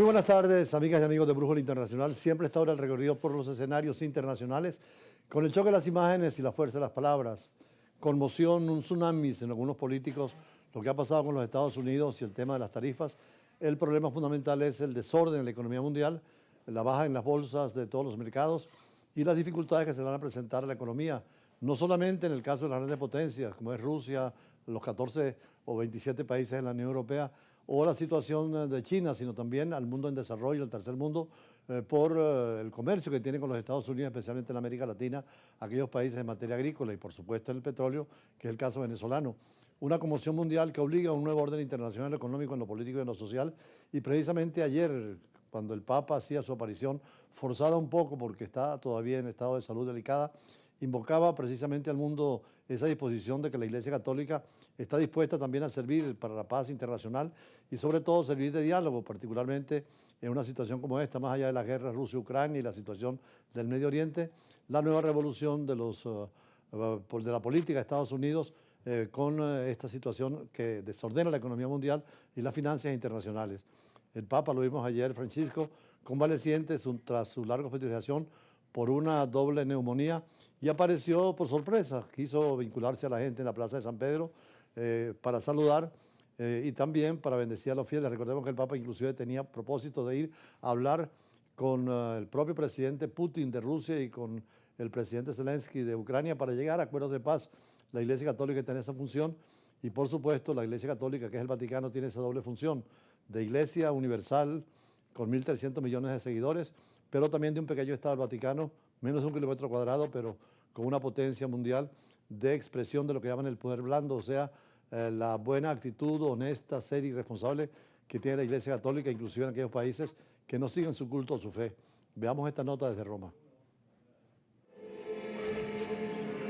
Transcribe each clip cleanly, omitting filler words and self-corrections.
buenas tardes, amigas y amigos de Brújula Internacional. Siempre está ahora el recorrido por los escenarios internacionales con el choque de las imágenes y la fuerza de las palabras. Conmoción, un tsunami en algunos políticos, lo que ha pasado con los Estados Unidos y el tema de las tarifas. El problema fundamental es el desorden en la economía mundial, la baja en las bolsas de todos los mercados y las dificultades que se van a presentar a la economía. No solamente en el caso de las grandes potencias, como es Rusia, los 14 o 27 países en la Unión Europea, o la situación de China, sino también al mundo en desarrollo, el tercer mundo, por el comercio que tiene con los Estados Unidos, especialmente en América Latina, aquellos países en materia agrícola y por supuesto en el petróleo, que es el caso venezolano. Una conmoción mundial que obliga a un nuevo orden internacional económico en lo político y en lo social. Y precisamente ayer, cuando el Papa hacía su aparición, forzada un poco porque está todavía en estado de salud delicada, invocaba precisamente al mundo esa disposición de que la Iglesia Católica está dispuesta también a servir para la paz internacional y sobre todo servir de diálogo, particularmente en una situación como esta, más allá de la guerra Rusia-Ucrania y la situación del Medio Oriente, la nueva revolución de la política de Estados Unidos con esta situación que desordena la economía mundial y las finanzas internacionales. El Papa, lo vimos ayer, Francisco, convaleciente tras su larga hospitalización por una doble neumonía y apareció por sorpresa. Quiso vincularse a la gente en la Plaza de San Pedro para saludar y también para bendecir a los fieles. Recordemos que el Papa inclusive tenía propósito de ir a hablar con el propio presidente Putin de Rusia y con el presidente Zelensky de Ucrania para llegar a acuerdos de paz. La Iglesia Católica tiene esa función y por supuesto la Iglesia Católica, que es el Vaticano, tiene esa doble función de Iglesia universal con 1.300 millones de seguidores, pero también de un pequeño Estado del Vaticano, menos de 1 kilómetro cuadrado, pero con una potencia mundial de expresión de lo que llaman el poder blando, o sea, la buena actitud, honesta, seria y responsable que tiene la Iglesia Católica, inclusive en aquellos países que no siguen su culto o su fe. Veamos esta nota desde Roma.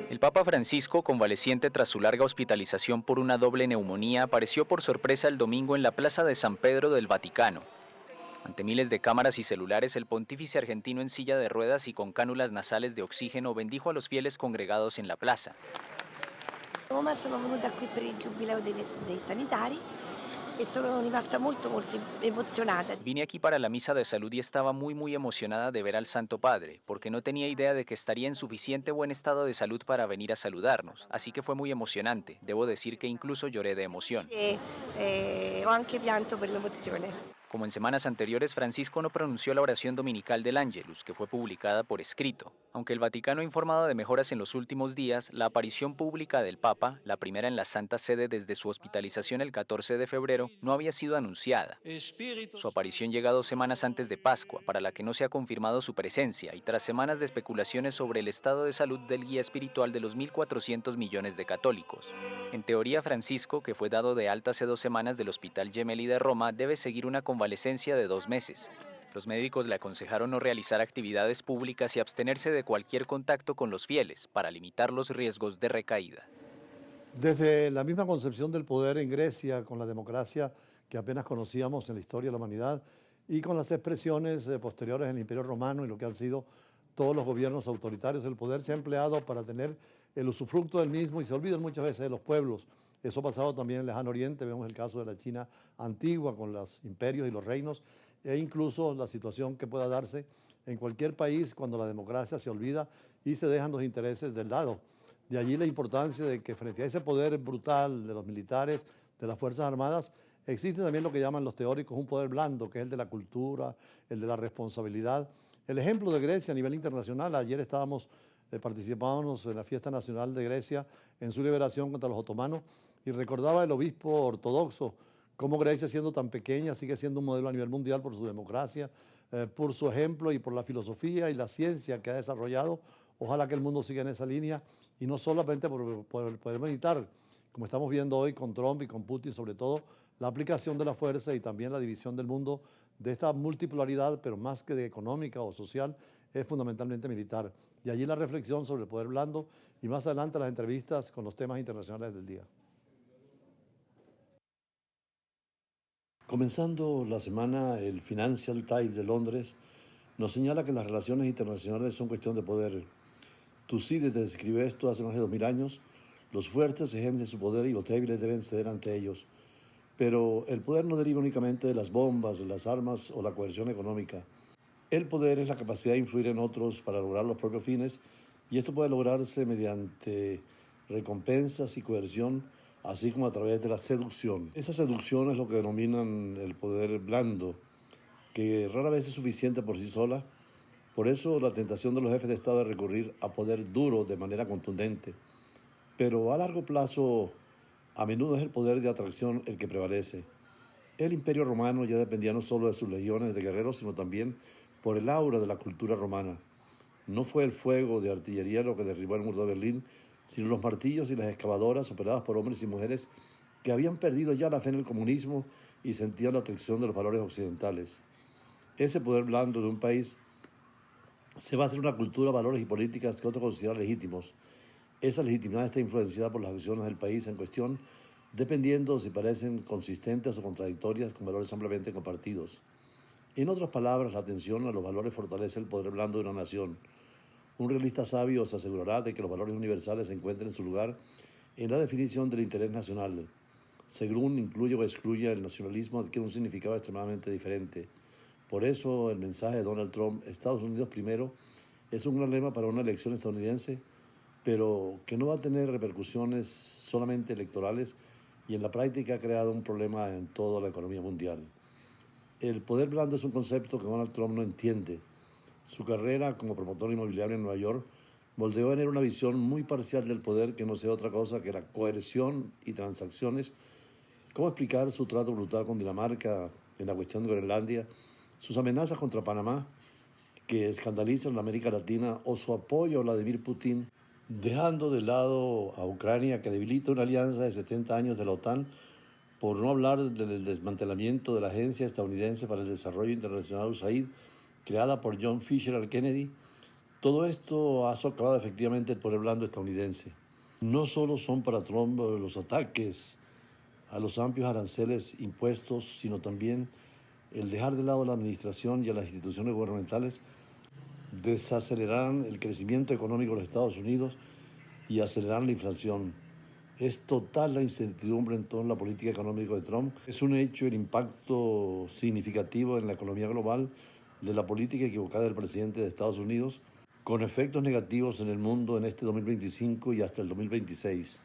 El Papa Francisco, convaleciente tras su larga hospitalización por una doble neumonía, apareció por sorpresa el domingo en la Plaza de San Pedro del Vaticano. Ante miles de cámaras y celulares, el pontífice argentino en silla de ruedas y con cánulas nasales de oxígeno bendijo a los fieles congregados en la plaza. Roma, sono venuta qui per il giubileo dei sanitari e sono rimasta molto emozionata. Vine aquí para la misa de salud y estaba muy emocionada de ver al Santo Padre, porque no tenía idea de que estaría en suficiente buen estado de salud para venir a saludarnos, así que fue muy emocionante. Debo decir que incluso lloré de emoción. Ho anche pianto per l'emozione. Como en semanas anteriores, Francisco no pronunció la oración dominical del Ángelus, que fue publicada por escrito. Aunque el Vaticano ha informado de mejoras en los últimos días, la aparición pública del Papa, la primera en la Santa Sede desde su hospitalización el 14 de febrero, no había sido anunciada. Su aparición llega 2 semanas antes de Pascua, para la que no se ha confirmado su presencia, y tras semanas de especulaciones sobre el estado de salud del guía espiritual de los 1.400 millones de católicos. En teoría, Francisco, que fue dado de alta hace 2 semanas del Hospital Gemelli de Roma, debe seguir una convalecencia de 2 meses. Los médicos le aconsejaron no realizar actividades públicas y abstenerse de cualquier contacto con los fieles para limitar los riesgos de recaída. Desde la misma concepción del poder en Grecia, con la democracia que apenas conocíamos en la historia de la humanidad y con las expresiones posteriores en el Imperio Romano y lo que han sido todos los gobiernos autoritarios, el poder se ha empleado para tener el usufructo del mismo y se olvidan muchas veces de los pueblos. Eso ha pasado también en el Lejano Oriente, vemos el caso de la China antigua con los imperios y los reinos, e incluso la situación que pueda darse en cualquier país cuando la democracia se olvida y se dejan los intereses del lado. De allí la importancia de que frente a ese poder brutal de los militares, de las Fuerzas Armadas, existe también lo que llaman los teóricos un poder blando, que es el de la cultura, el de la responsabilidad. El ejemplo de Grecia a nivel internacional, ayer participábamos en la fiesta nacional de Grecia en su liberación contra los otomanos y recordaba el obispo ortodoxo cómo Grecia, siendo tan pequeña, sigue siendo un modelo a nivel mundial por su democracia, por su ejemplo y por la filosofía y la ciencia que ha desarrollado. Ojalá que el mundo siga en esa línea y no solamente por el poder militar, como estamos viendo hoy con Trump y con Putin, sobre todo la aplicación de la fuerza y también la división del mundo de esta multipolaridad, pero más que de económica o social, es fundamentalmente militar. Y allí la reflexión sobre el poder blando y más adelante las entrevistas con los temas internacionales del día. Comenzando la semana, el Financial Times de Londres nos señala que las relaciones internacionales son cuestión de poder. Tucídides escribió esto hace más de 2000 años. Los fuertes ejercen su poder y los débiles deben ceder ante ellos. Pero el poder no deriva únicamente de las bombas, de las armas o la coerción económica. El poder es la capacidad de influir en otros para lograr los propios fines, y esto puede lograrse mediante recompensas y coerción, así como a través de la seducción. Esa seducción es lo que denominan el poder blando, que rara vez es suficiente por sí sola. Por eso la tentación de los jefes de Estado es recurrir a poder duro de manera contundente. Pero a largo plazo, a menudo es el poder de atracción el que prevalece. El Imperio Romano ya dependía no solo de sus legiones de guerreros, sino también por el aura de la cultura romana. No fue el fuego de artillería lo que derribó el muro de Berlín, sino los martillos y las excavadoras operadas por hombres y mujeres que habían perdido ya la fe en el comunismo y sentían la atracción de los valores occidentales. Ese poder blando de un país se basa en una cultura, valores y políticas que otros consideran legítimos. Esa legitimidad está influenciada por las acciones del país en cuestión, dependiendo si parecen consistentes o contradictorias con valores ampliamente compartidos. En otras palabras, la atención a los valores fortalece el poder blando de una nación. Un realista sabio se asegurará de que los valores universales encuentren su lugar en la definición del interés nacional. Según incluye o excluye el nacionalismo, adquiere un significado extremadamente diferente. Por eso, el mensaje de Donald Trump, Estados Unidos primero, es un gran lema para una elección estadounidense, pero que no va a tener repercusiones solamente electorales y en la práctica ha creado un problema en toda la economía mundial. El poder blando es un concepto que Donald Trump no entiende. Su carrera como promotor inmobiliario en Nueva York moldeó en él una visión muy parcial del poder que no sea otra cosa que la coerción y transacciones. ¿Cómo explicar su trato brutal con Dinamarca en la cuestión de Groenlandia, sus amenazas contra Panamá, que escandalizan la América Latina, o su apoyo a Vladimir Putin, dejando de lado a Ucrania, que debilita una alianza de 70 años de la OTAN, por no hablar del desmantelamiento de la Agencia Estadounidense para el Desarrollo Internacional USAID, creada por John Fitzgerald Kennedy? Todo esto ha socavado efectivamente el poder blando estadounidense. No solo son para Trump los ataques a los amplios aranceles impuestos, sino también el dejar de lado a la administración y a las instituciones gubernamentales desacelerarán el crecimiento económico de los Estados Unidos y acelerarán la inflación. Es total la incertidumbre en torno a la política económica de Trump. Es un hecho el impacto significativo en la economía global de la política equivocada del presidente de Estados Unidos, con efectos negativos en el mundo en este 2025 y hasta el 2026.